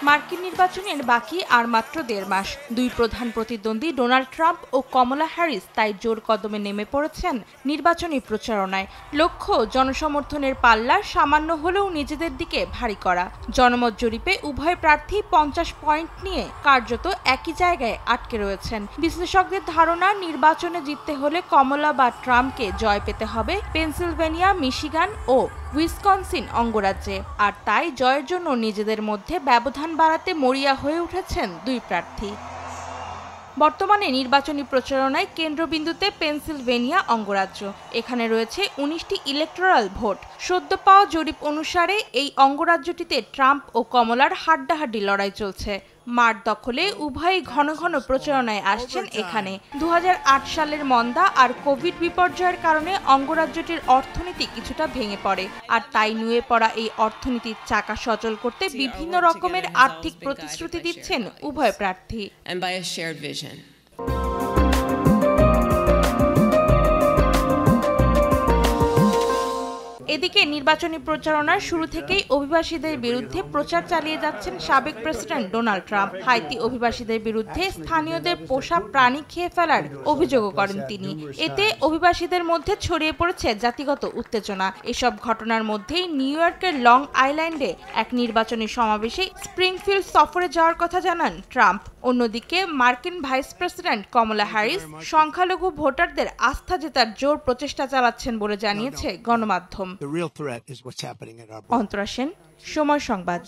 মার্কিন নির্বাচনের বাকি আর মাত্র ১.৫ মাস। দুই প্রধান প্রতিদ্বন্দ্বী ডোনাল্ড ট্রাম্প ও কমলা হ্যারিস তাই জোর কদমে নেমে পড়েছেন নির্বাচনী প্রচারণায়। লক্ষ্য জনসমর্থনের পাল্লা সামান্য হলেও নিজেদের দিকে ভারী করা। জনমত জরিপে উভয় প্রার্থী ৫০ পয়েন্ট নিয়ে কার্যত একই জায়গায় আটকে রয়েছেন। বিশ্লেষকদের ধারণা, নির্বাচনে জিততে হলে কমলা বা ট্রাম্পকে জয় পেতে হবে পেনসিলভেনিয়া, মিশিগান ও উইসকনসিন অঙ্গরাজ্যে। আর তাই জয়ের জন্য নিজেদের মধ্যে ব্যবধান বাড়াতে মরিয়া হয়ে উঠেছেন দুই প্রার্থী। বর্তমানে নির্বাচনী প্রচারণায় কেন্দ্রবিন্দুতে পেনসিলভেনিয়া অঙ্গরাজ্য। এখানে রয়েছে ১৯টি ইলেকটোরাল ভোট। সদ্য পাওয়া জরিপ অনুসারে এই অঙ্গরাজ্যটিতে ট্রাম্প ও কমলার হাড্ডাহাড্ডি লড়াই চলছে। মাঠ দখলে উভয়ই ঘন ঘন প্রচারণায় আসছেন এখানে। ২০০৮ সালের মন্দা আর কোভিড বিপর্যয়ের কারণে অঙ্গরাজ্যটির অর্থনীতি কিছুটা ভেঙে পড়ে। আর তাই নুয়ে পড়া এই অর্থনীতির চাকা সচল করতে বিভিন্ন রকমের আর্থিক প্রতিশ্রুতি দিচ্ছেন উভয় প্রার্থী। এদিকে নির্বাচনী প্রচারণার শুরু থেকেই অভিবাসীদের বিরুদ্ধে প্রচার চালিয়ে যাচ্ছেন সাবেক প্রেসিডেন্ট ডোনাল্ড ট্রাম্প। হাইতি অভিবাসীদের বিরুদ্ধে স্থানীয়দের পোষা প্রাণী খেয়ে ফেলার অভিযোগও করেন তিনি। এতে অভিবাসীদের মধ্যে ছড়িয়ে পড়েছে জাতিগত উত্তেজনা। এসব ঘটনার মধ্যেই নিউ ইয়র্কের লং আইল্যান্ডে এক নির্বাচনী সমাবেশে স্প্রিংফিল্ড সফরে যাওয়ার কথা জানান ট্রাম্প। অন্যদিকে মার্কিন ভাইস প্রেসিডেন্ট কমলা হ্যারিস সংখ্যালঘু ভোটারদের আস্থা জেতার জোর প্রচেষ্টা চালাচ্ছেন বলে জানিয়েছে গণমাধ্যম। অন্তরা সেন, সময় সংবাদ।